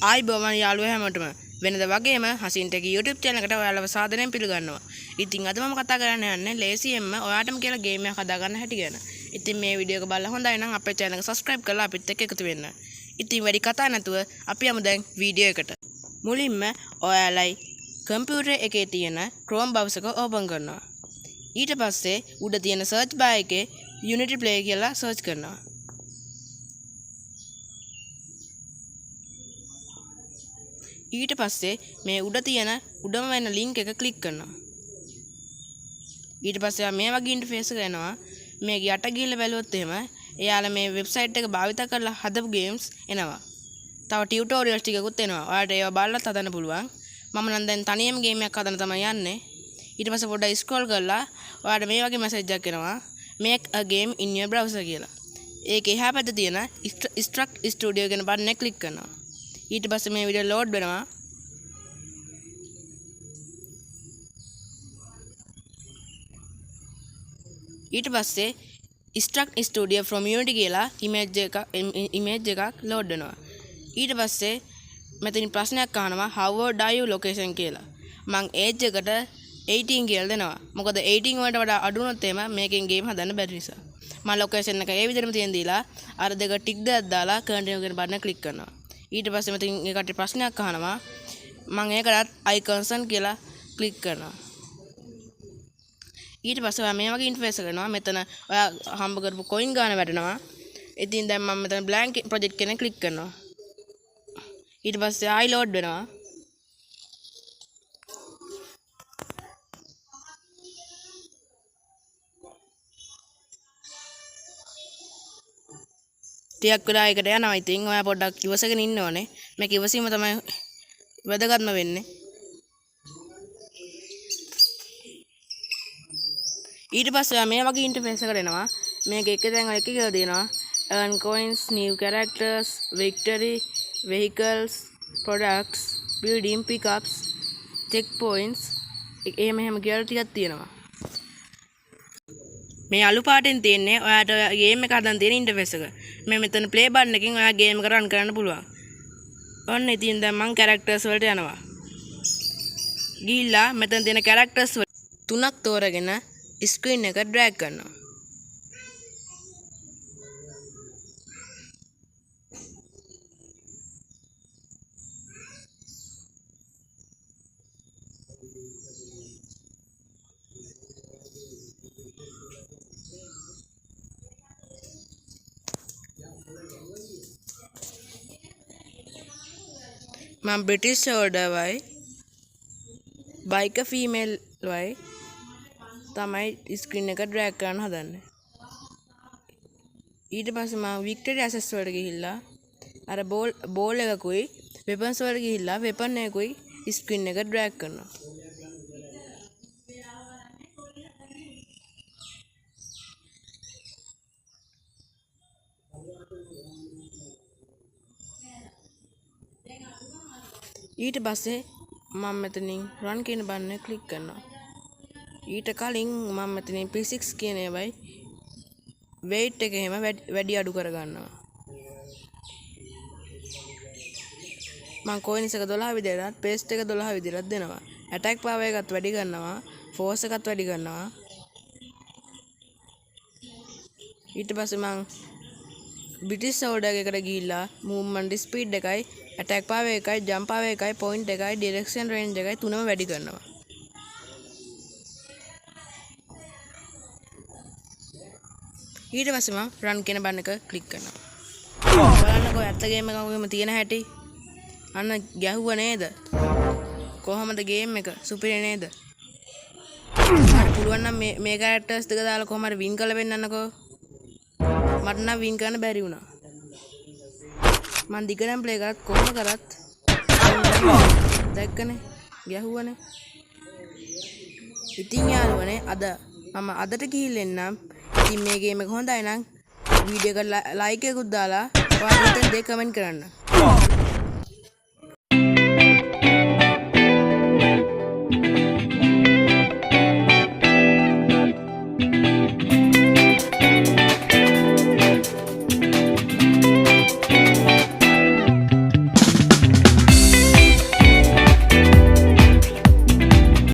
ආයිබෝවන් යාළුවෝ හැමෝටම වෙනද වගේම හසින්ටක YouTube channel එකට ඔයාලව සාදරයෙන් පිළිගන්නවා. ඉතින් අද මම කතා කරන්න යන්නේ ලේසියෙන්ම ඔයාටම කියලා ගේම් එකක් හදාගන්න හැටි ගැන. ඉතින් මේ වීඩියෝ එක බලලා හොඳයි නම් අපේ channel එක subscribe කරලා අපිත් එක්ක එකතු වෙන්න. ඉතින් වැඩි කතා නැතුව අපි යමු දැන් වීඩියෝ එකට. මුලින්ම ඔයාලයි කම්පියුටර් එකේ තියෙන Chrome browser එක open කරනවා. ඊට පස්සේ උඩ තියෙන search bar එකේ Unity Play කියලා search කරනවා. ඊට පස්සේ මේ උඩ තියෙන උඩම වෙන link එක click කරනවා. ඊට පස්සේ මේ වගේ interface එක එනවා. මේක යට ගිහලා බැලුවොත් එහෙම එයාලා මේ website එක භාවිත කරලා හදපු games එනවා. තව tutorials ටිකකුත් එනවා. ඔයාලට ඒවා බලලා හදන්න පුළුවන්. මම නම් දැන් තනියම game එකක් හදන්න තමයි යන්නේ. ඊට පස්සේ පොඩ්ඩක් scroll කරලා ඔයාලට මේ වගේ message එකක් එනවා. Make a game in your browser කියලා. ඒකේ එහා පැත්තේ තියෙන Struct Studio කියන බටන් එක click කරනවා. ඊට පස්සේ මේ වීඩියෝ ලෝඩ් වෙනවා. ඊට පස්සේ Struct Studio from Unity කියලා image එකක් ලෝඩ් වෙනවා. ඊට පස්සේ මෙතනින් ප්‍රශ්නයක් අහනවා how old are you location කියලා. මං age එකට 18 කියලා දෙනවා. මොකද 18 වලට වඩා අඩු වුණොත් එහෙම මේකෙන් ගේම් හදන්න බැරි නිසා. මම ලොකේෂන් එක ඒ විදිහටම තියන් දීලා අර දෙක ටික් දෙකක් දාලා කන්ටිනියු කියන බටන් එක ක්ලික් කරනවා. ඊට පස්සේ මෙතන ඒකට ප්‍රශ්නයක් අහනවා. මම ඒකටත් I consent කියලා ක්ලික් කරනවා. ඊට පස්සේ ඔයා මේ වගේ ඉන්ටර්ෆේස් එකක් එනවා. මෙතන ඔයා හම්බ කරපු coin ගාන වැටෙනවා. ඉතින් දැන් මම මෙතන blank project කියන ක්ලික් කරනවා. ඊට පස්සේ ආයි load වෙනවා. ටිකක් වෙලා එකට යනවා. ඉතින් ඔයා පොඩ්ඩක් ඉවසගෙන ඉන්න ඕනේ. මේක ඉවසීම තමයි වැදගත්ම වෙන්නේ. ඊට පස්සේ ඔයා මේ වගේ ඉන්ටර්ෆේස් එකකට එනවා. මේක එක දැන් එක කියලා දෙනවා. earn coins, new characters, victory, vehicles, products, building, pickups, checkpoints. එහෙම කියලා ටිකක් තියෙනවා. මේ අලු පාටෙන් තියෙන්නේ ඔයාට ගේම් එක හදන්න තියෙන ඉන්ටර්ෆේස් එක. මේ මෙතන ප්ලේ බටන් එකකින් ඔයා ගේම් එක රන් කරන්න පුළුවන්. ඔන්න ඉතින් දැන් මම කැරක්ටර්ස් වලට යනවා. ගිහිල්ලා මෙතන තියෙන කැරක්ටර්ස් තුනක් තෝරගෙන ස්ක්‍රීන් එක ඩ්‍රැග් කරනවා. මම බ්‍රිටිෂ් ඕඩර් වයි බයික ෆීමේල් වයි තමයි ස්ක්‍රීන් එක ඩ්‍රැග් කරන්න හදන්නේ. ඊට පස්සේ මම වික්ටරි ඇසස් වලට ගිහිල්ලා අර බෝල් එකකුයි වෙපන්ස් වලට ගිහිල්ලා වෙපන් එකකුයි ස්ක්‍රීන් එක ඩ්‍රැග් කරනවා. ඊට පස්සේ මම මෙතනින් run කියන බටන් එක ක්ලික් කරනවා. ඊට කලින් මම මෙතනින් P6 කියන ඒවයි weight එක එහෙම වැඩි අඩු කර ගන්නවා. මම coins එක 12 විදිහට paste එක 12 විදිහට දෙනවා. attack power එකත් වැඩි කරනවා. force එකත් වැඩි කරනවා. ඊට පස්සේ මම British order එකකට ගිහිල්ලා movement speed එකයි attack power එකයි jump power එකයි point එකයි direction range එකයි තුනම වැඩි කරනවා. ඊට පස්සේ මම run කියන බටන් එක ක්ලික් කරනවා. බලන්නකෝ ඇත්ත ගේම් එකක් වගේම තියෙන හැටි. අන්න ගැහුවා නේද? කොහමද ගේම් එක? සුපිරි නේද? මට පුළුවන් නම් මේ characters දෙක දාලා කොහම හරි win කරලා වෙන්නන්නකෝ. මට නම් win කරන්න බැරි වුණා. මං දිගටම ප්ලේ කරත් කොහොම කරත් දැක්කනේ ගැහුවනේ. ඉතින් යාළුවනේ අද මම අදට ගිහිල්ලා එන්නම්. ඉතින් මේ ගේම් එක හොඳයි නම් වීඩියෝ එකට ලයික් එකකුත් දාලා ඔයාලා හිතන දේ කමෙන්ට් කරන්න.